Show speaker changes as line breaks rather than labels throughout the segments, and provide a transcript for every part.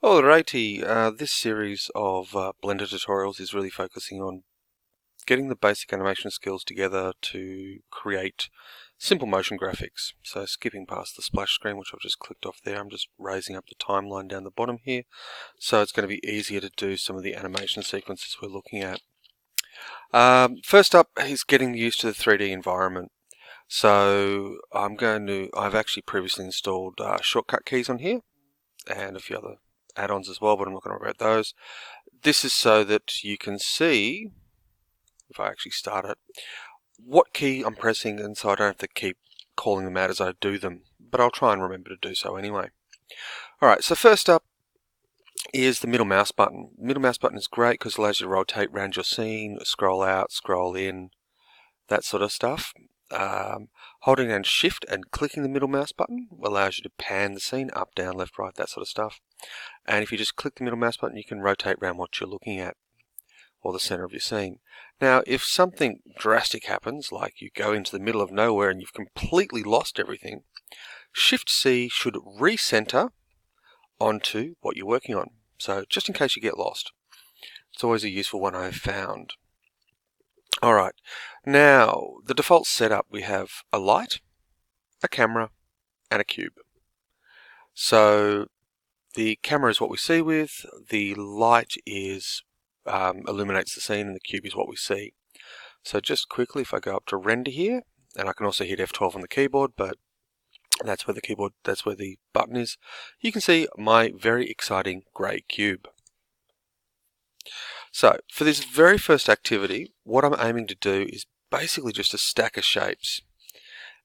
Alrighty, this series of Blender tutorials is really focusing on getting the basic animation skills together to create simple motion graphics. So skipping past the splash screen, which I've just clicked off there, I'm just raising up the timeline down the bottom here. So it's going to be easier to do some of the animation sequences we're looking at. First up is getting used to the 3D environment. So I've actually previously installed shortcut keys on here and a few other add-ons as well, but I'm not going to worry about those. This is so that you can see, if I actually start it, what key I'm pressing, and so I don't have to keep calling them out as I do them, but I'll try and remember to do so anyway. Alright, so first up is the middle mouse button. Middle mouse button is great because it allows you to rotate around your scene, scroll out, scroll in, that sort of stuff. Holding down shift and clicking the middle mouse button allows you to pan the scene up, down, left, right, that sort of stuff. And if you just click the middle mouse button, you can rotate around what you're looking at, or the center of your scene. Now, if something drastic happens, like you go into the middle of nowhere and you've completely lost everything, Shift-C should recenter onto what you're working on. So just in case you get lost. It's always a useful one I've found. Alright, now the default setup, we have a light, a camera, and a cube. So the camera is what we see with, the light is illuminates the scene, and the cube is what we see. So just quickly, if I go up to render here, and I can also hit F12 on the keyboard, but that's where the button is, you can see my very exciting grey cube. So for this very first activity, what I'm aiming to do is basically just a stack of shapes.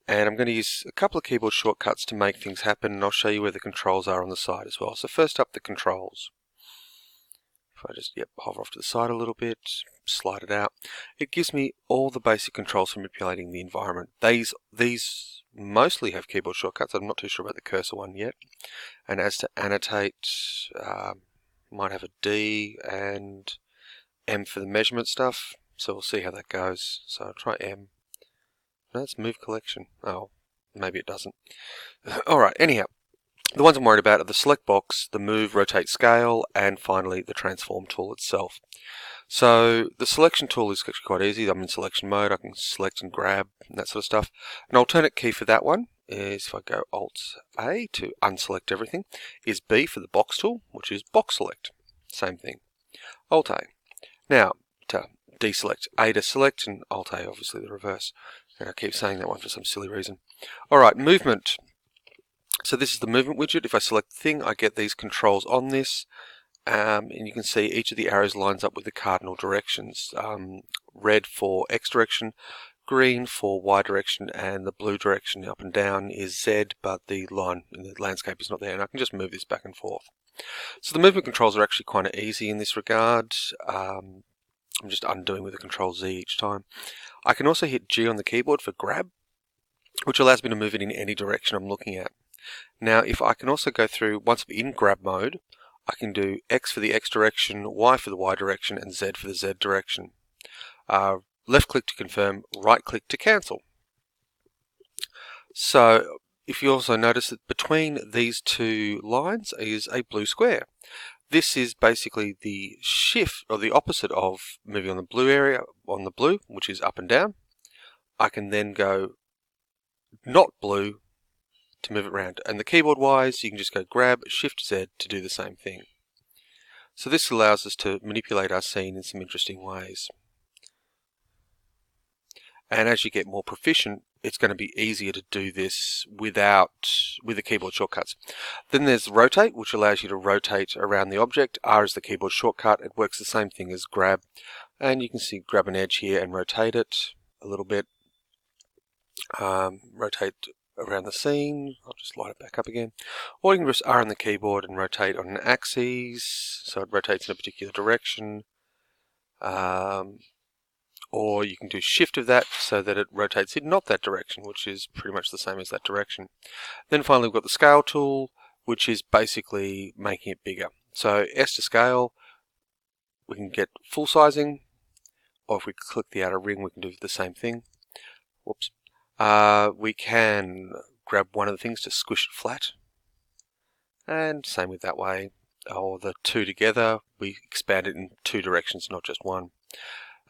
And I'm going to use a couple of keyboard shortcuts to make things happen, and I'll show you where the controls are on the side as well. So first up, the controls. If I just hover off to the side a little bit, slide it out, it gives me all the basic controls for manipulating the environment. These mostly have keyboard shortcuts. I'm not too sure about the cursor one yet. And as to annotate, might have a D and M for the measurement stuff. So we'll see how that goes. So I'll try M. No, it's move collection. Oh, maybe it doesn't. Alright, anyhow. The ones I'm worried about are the select box, the move, rotate, scale, and finally the transform tool itself. So the selection tool is actually quite easy. I'm in selection mode. I can select and grab and that sort of stuff. An alternate key for that one is, if I go Alt-A to unselect everything, is B for the box tool, which is box select. Same thing. Alt-A. Now, to deselect, A to select, and Alt-A, obviously the reverse. And I keep saying that one for some silly reason. Alright, movement. So this is the movement widget. If I select the thing, I get these controls on this. And you can see each of the arrows lines up with the cardinal directions. Red for X direction, green for Y direction, and the blue direction up and down is Z, but the line in the landscape is not there. And I can just move this back and forth. So the movement controls are actually quite easy in this regard. I'm just undoing with the Control Z each time. I can also hit G on the keyboard for grab, which allows me to move it in any direction I'm looking at. Now, if I can also go through, once I'm in grab mode, I can do X for the X direction, Y for the Y direction, and Z for the Z direction. Left click to confirm, right click to cancel. So, if you also notice that between these two lines is a blue square. This is basically the shift, or the opposite of moving on the blue area, on the blue, which is up and down. I can then go not blue to move it around. And the keyboard wise, you can just go grab Shift Z to do the same thing. So this allows us to manipulate our scene in some interesting ways. And as you get more proficient, it's going to be easier to do this with the keyboard shortcuts. Then there's rotate, which allows you to rotate around the object. R is the keyboard shortcut. It works the same thing as grab. And you can see grab an edge here and rotate it a little bit. Rotate around the scene. I'll just light it back up again. Or you can press R on the keyboard and rotate on an axis, so it rotates in a particular direction. Or you can do shift of that so that it rotates in not that direction, which is pretty much the same as that direction. Then finally we've got the scale tool, which is basically making it bigger. So S to scale, we can get full sizing, or if we click the outer ring we can do the same thing. Whoops. We can grab one of the things to squish it flat, and same with that way. or the two together, we expand it in two directions, not just one.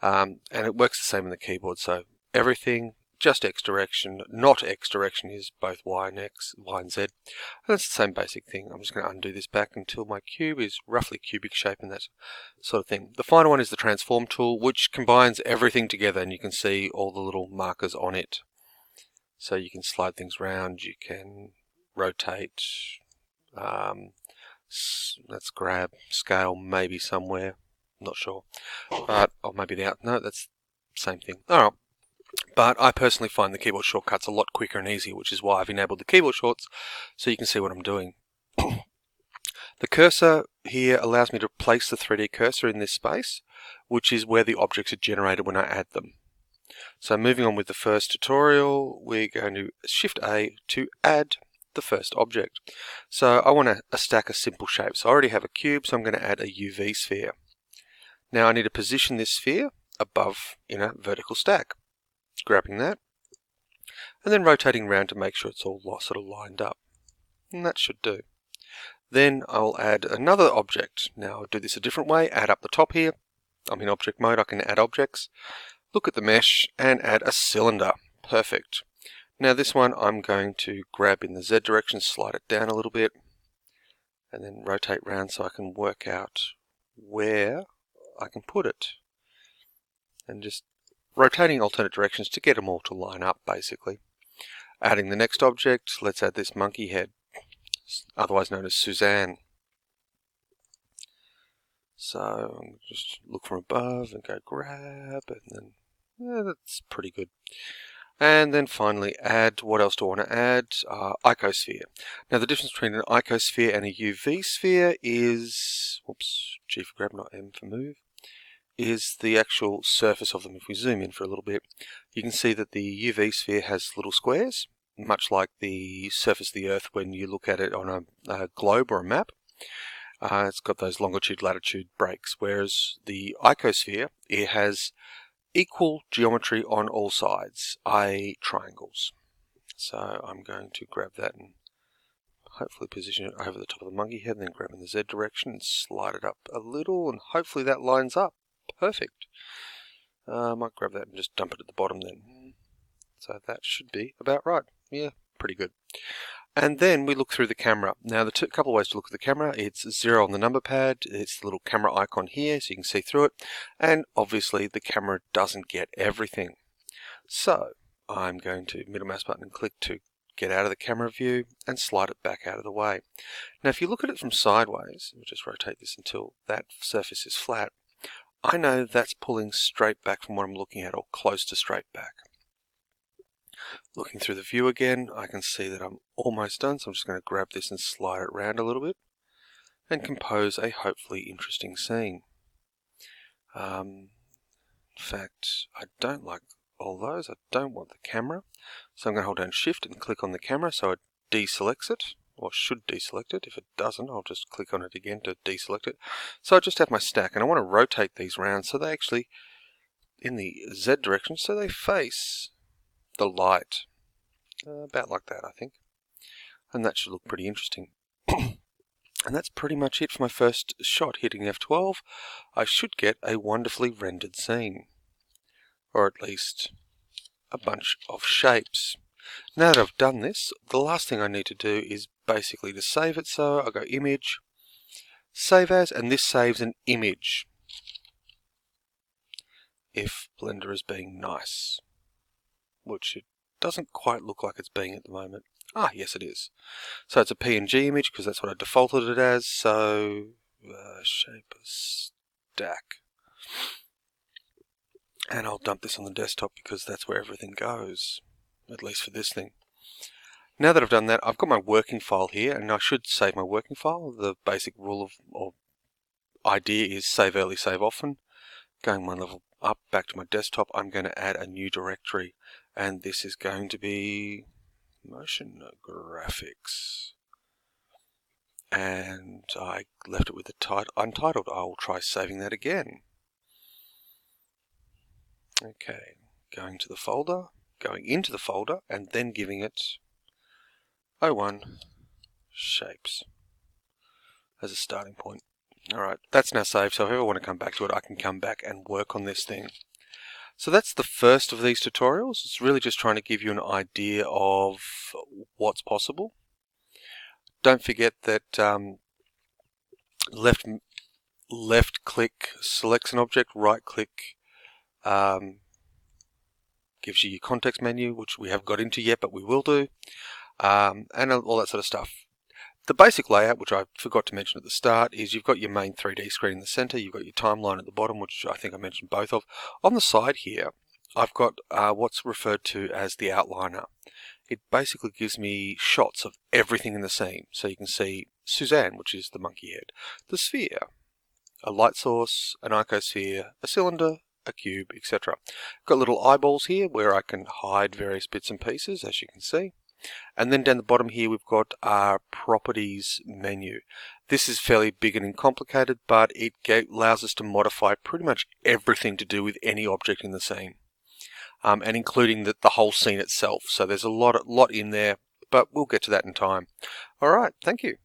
And it works the same in the keyboard, so everything, just X direction, not X direction is both Y and X, Y and Z. And that's the same basic thing. I'm just going to undo this back until my cube is roughly cubic shape and that sort of thing. The final one is the transform tool, which combines everything together, and you can see all the little markers on it. So you can slide things around, you can rotate, let's grab scale maybe somewhere, not sure, but or maybe no, that's the same thing. Alright, but I personally find the keyboard shortcuts a lot quicker and easier, which is why I've enabled the keyboard shorts so you can see what I'm doing. The cursor here allows me to place the 3D cursor in this space, which is where the objects are generated when I add them. So moving on with the first tutorial, we're going to Shift A to add the first object. So I want a stack of simple shapes. I already have a cube, so I'm going to add a UV sphere. Now I need to position this sphere above in a vertical stack. Grabbing that, and then rotating around to make sure it's all sort of lined up. And that should do. Then I'll add another object. Now I'll do this a different way. Add up the top here. I'm in object mode, I can add objects. Look at the mesh and add a cylinder. Perfect. Now this one I'm going to grab in the Z direction, slide it down a little bit, and then rotate around so I can work out where I can put it. And just rotating alternate directions to get them all to line up, basically. Adding the next object, let's add this monkey head, otherwise known as Suzanne. So just look from above and go grab, and then that's pretty good. And then finally add, what else do I want to add? Icosphere. Now the difference between an icosphere and a UV sphere is, whoops, G for grab, not M for move, is the actual surface of them. If we zoom in for a little bit, you can see that the UV sphere has little squares, much like the surface of the Earth when you look at it on a globe or a map. It's got those longitude-latitude breaks, whereas the icosphere, it has equal geometry on all sides, i.e. triangles. So I'm going to grab that and hopefully position it over the top of the monkey head, and then grab in the Z direction and slide it up a little, and hopefully that lines up. Perfect. I might grab that and just dump it at the bottom then. So that should be about right. Yeah, pretty good. And then we look through the camera. Now the couple of ways to look at the camera, it's 0 on the number pad, it's the little camera icon here so you can see through it, and obviously the camera doesn't get everything. So I'm going to middle mouse button and click to get out of the camera view and slide it back out of the way. Now if you look at it from sideways, we'll just rotate this until that surface is flat, I know that's pulling straight back from what I'm looking at, or close to straight back. Looking through the view again, I can see that I'm almost done, so I'm just going to grab this and slide it around a little bit and compose a hopefully interesting scene. In fact, I don't like all those. I don't want the camera, so I'm going to hold down Shift and click on the camera so it deselects it, or should deselect it. If it doesn't, I'll just click on it again to deselect it. So I just have my stack, and I want to rotate these around so they actually, in the Z direction, so they face the light. About like that, I think. And that should look pretty interesting. And that's pretty much it for my first shot. Hitting F12, I should get a wonderfully rendered scene. Or at least a bunch of shapes. Now that I've done this, the last thing I need to do is basically to save it. So I'll go Image, Save As, and this saves an image. If Blender is being nice. Which it doesn't quite look like it's being at the moment. Ah, yes it is. So it's a PNG image because that's what I defaulted it as. So shape a stack. And I'll dump this on the desktop because that's where everything goes. At least for this thing. Now that I've done that, I've got my working file here, and I should save my working file. The basic rule of, or idea is save early, save often. Going one level up, back to my desktop, I'm going to add a new directory. And this is going to be Motion Graphics. And I left it with the title untitled. I will try saving that again. Okay, going to the folder, going into the folder, and then giving it 01 Shapes. as a starting point. Alright, that's now saved, so if I ever want to come back to it, I can come back and work on this thing. So that's the first of these tutorials. It's really just trying to give you an idea of what's possible. Don't forget that left click selects an object, right click gives you your context menu, which we haven't got into yet, but we will do, and all that sort of stuff. The basic layout, which I forgot to mention at the start, is you've got your main 3D screen in the center, you've got your timeline at the bottom, which I think I mentioned both of. On the side here, I've got what's referred to as the outliner. It basically gives me shots of everything in the scene. So you can see Suzanne, which is the monkey head, the sphere, a light source, an icosphere, a cylinder, a cube, etc. Got little eyeballs here where I can hide various bits and pieces, as you can see. And then down the bottom here we've got our properties menu. This is fairly big and complicated, but it allows us to modify pretty much everything to do with any object in the scene, and including the whole scene itself. So there's a lot in there, but we'll get to that in time. Alright, thank you.